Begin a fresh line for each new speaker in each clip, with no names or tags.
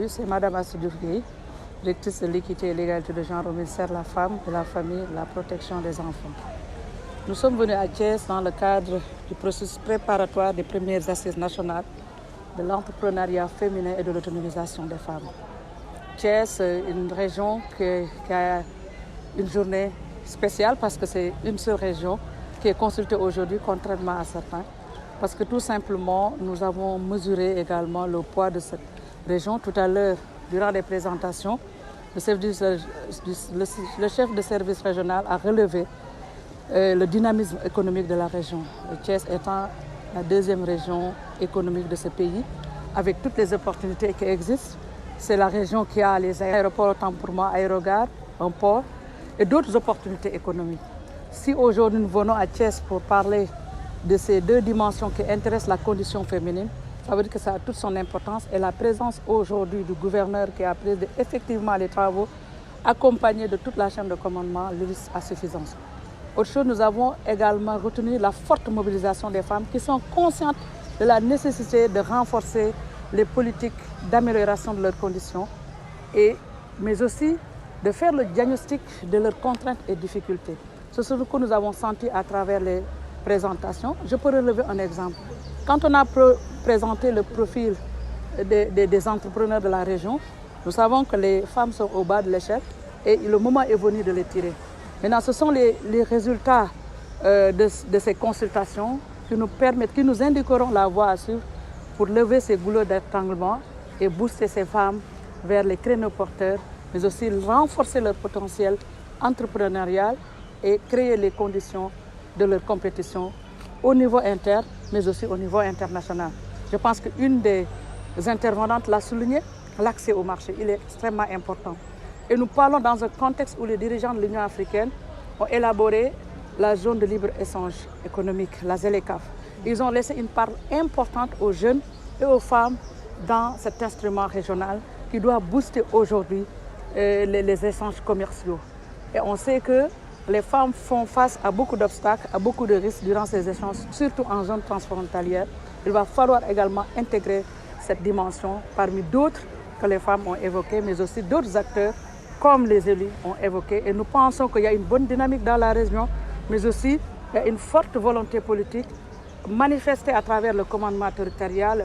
aujourd'hui, c'est Madame Assidou Gueye, directrice de l'équité et l'égalité de genre au ministère de la Femme, de la Famille et de la Protection des enfants. Nous sommes venus à Thiès dans le cadre du processus préparatoire des premières assises nationales de l'entrepreneuriat féminin et de l'autonomisation des femmes. Thiès, une région qui a une journée spéciale parce que c'est une seule région qui est consultée aujourd'hui, contrairement à certains. Parce que tout simplement, nous avons mesuré également le poids de cette région. Tout à l'heure, durant les présentations, le chef de service régional a relevé le dynamisme économique de la région. Thiès étant la deuxième région économique de ce pays, avec toutes les opportunités qui existent. C'est la région qui a les aéroports, autant pour moi, aérogares, un port et d'autres opportunités économiques. Si aujourd'hui nous venons à Thiès pour parler de ces deux dimensions qui intéressent la condition féminine, ça veut dire que ça a toute son importance et la présence aujourd'hui du gouverneur qui a pris effectivement les travaux, accompagné de toute la chaîne de commandement, l'illustre à suffisance. Autre chose, nous avons également retenu la forte mobilisation des femmes qui sont conscientes de la nécessité de renforcer les politiques d'amélioration de leurs conditions, mais aussi de faire le diagnostic de leurs contraintes et difficultés. C'est ce que nous avons senti à travers les présentations. Je peux relever un exemple. Quand on a présenté le profil des entrepreneurs de la région, nous savons que les femmes sont au bas de l'échelle et le moment est venu de les tirer. Maintenant, ce sont les résultats de ces consultations qui nous indiqueront la voie à suivre pour lever ces goulots d'étranglement et booster ces femmes vers les créneaux porteurs, mais aussi renforcer leur potentiel entrepreneurial et créer les conditions de leur compétition au niveau interne, mais aussi au niveau international. Je pense qu'une des intervenantes l'a souligné, l'accès au marché, il est extrêmement important. Et nous parlons dans un contexte où les dirigeants de l'Union africaine ont élaboré la zone de libre-échange économique, la ZLECAf. Ils ont laissé une part importante aux jeunes et aux femmes dans cet instrument régional qui doit booster aujourd'hui les échanges commerciaux. Et on sait que les femmes font face à beaucoup d'obstacles, à beaucoup de risques durant ces échanges, surtout en zone transfrontalière. Il va falloir également intégrer cette dimension parmi d'autres que les femmes ont évoquées, mais aussi d'autres acteurs comme les élus ont évoqué. Et nous pensons qu'il y a une bonne dynamique dans la région, mais aussi il y a une forte volonté politique manifestée à travers le commandement territorial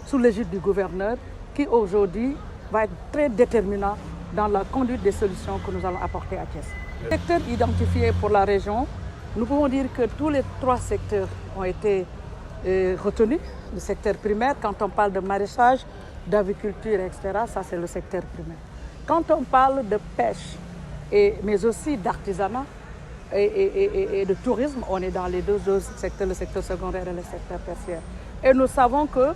sous l'égide du gouverneur, qui aujourd'hui va être très déterminant dans la conduite des solutions que nous allons apporter à Thiès. Les secteurs identifiés pour la région, nous pouvons dire que tous les trois secteurs ont été retenus. Le secteur primaire, quand on parle de maraîchage, d'aviculture, etc., ça c'est le secteur primaire. Quand on parle de pêche, mais aussi d'artisanat et de tourisme, on est dans les deux secteurs, le secteur secondaire et le secteur tertiaire. Et nous savons que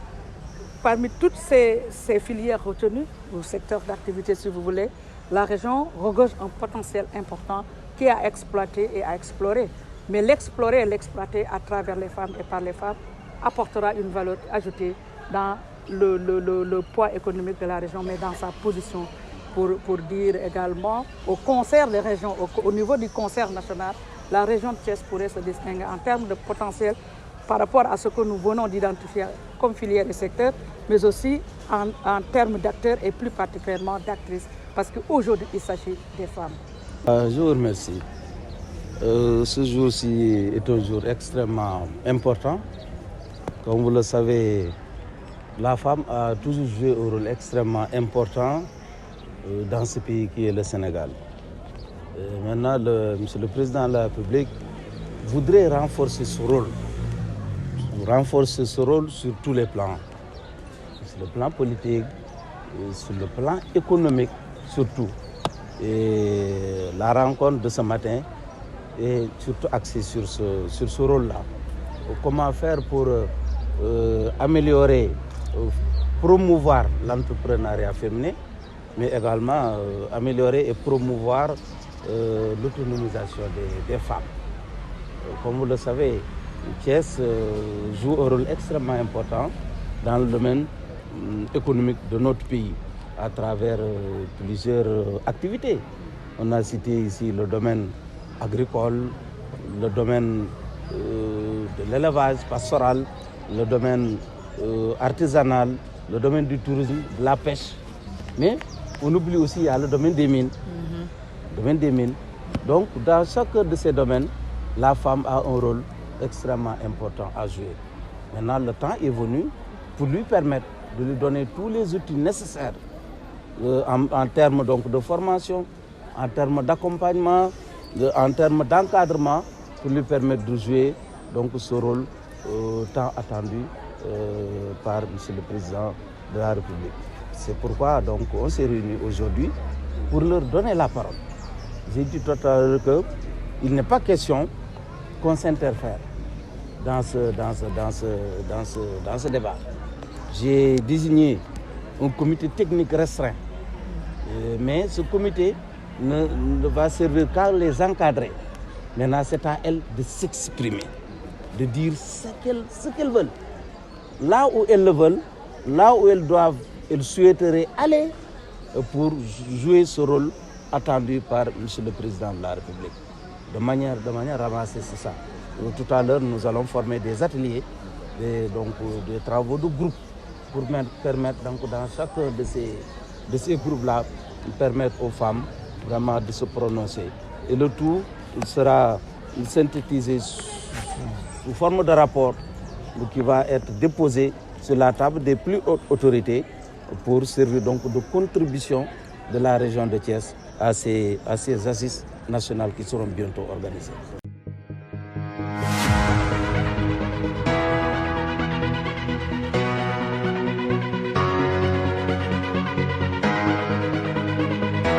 parmi toutes ces filières retenues, ou secteurs d'activité si vous voulez, la région regorge un potentiel important qui est à exploiter et à explorer. Mais l'explorer et l'exploiter à travers les femmes et par les femmes apportera une valeur ajoutée dans le poids économique de la région, mais dans sa position pour dire également au concert des régions, au niveau du concert national, la région de Thiès pourrait se distinguer en termes de potentiel par rapport à ce que nous venons d'identifier comme filière et secteur, mais aussi en termes d'acteurs et plus particulièrement d'actrices, parce qu'aujourd'hui, il s'agit des femmes.
Je vous remercie. Ce jour-ci est un jour extrêmement important. Comme vous le savez, la femme a toujours joué un rôle extrêmement important dans ce pays qui est le Sénégal. Maintenant, Monsieur le Président de la République voudrait renforcer ce rôle sur tous les plans. Sur le plan politique, sur le plan économique surtout. Et la rencontre de ce matin est surtout axée sur ce rôle-là. Comment faire pour améliorer, promouvoir l'entrepreneuriat féminin, mais également améliorer et promouvoir l'autonomisation des femmes. Comme vous le savez, Thiès joue un rôle extrêmement important dans le domaine économique de notre pays à travers plusieurs activités. On a cité ici le domaine agricole, le domaine de l'élevage pastoral, le domaine artisanal, le domaine du tourisme, de la pêche. Mais on oublie aussi, il y a le domaine des mines. Le domaine des mines. Donc, dans chacun de ces domaines, la femme a un rôle extrêmement important à jouer. Maintenant, le temps est venu pour lui permettre de lui donner tous les outils nécessaires en termes donc, de formation, en termes d'accompagnement, en termes d'encadrement, pour lui permettre de jouer donc, ce rôle tant attendu par M. le Président de la République. C'est pourquoi donc, on s'est réunis aujourd'hui pour leur donner la parole. J'ai dit tout à l'heure qu'il n'est pas question qu'on s'interfère dans ce débat. J'ai désigné un comité technique restreint, mais ce comité ne va servir qu'à les encadrer. Maintenant, c'est à elles de s'exprimer, de dire ce qu'elles veulent. Là où elles le veulent, là où elles souhaiteraient aller pour jouer ce rôle attendu par M. le Président de la République. De manière avancée, c'est ça. Tout à l'heure, nous allons former des ateliers, des travaux de groupe pour permettre donc, dans chacun de ces groupes-là, permettre aux femmes vraiment de se prononcer. Et le tout sera synthétisé sous forme de rapport qui va être déposé sur la table des plus hautes autorités pour servir donc de contribution de la région de Thiès à ces assises nationales qui seront bientôt organisées.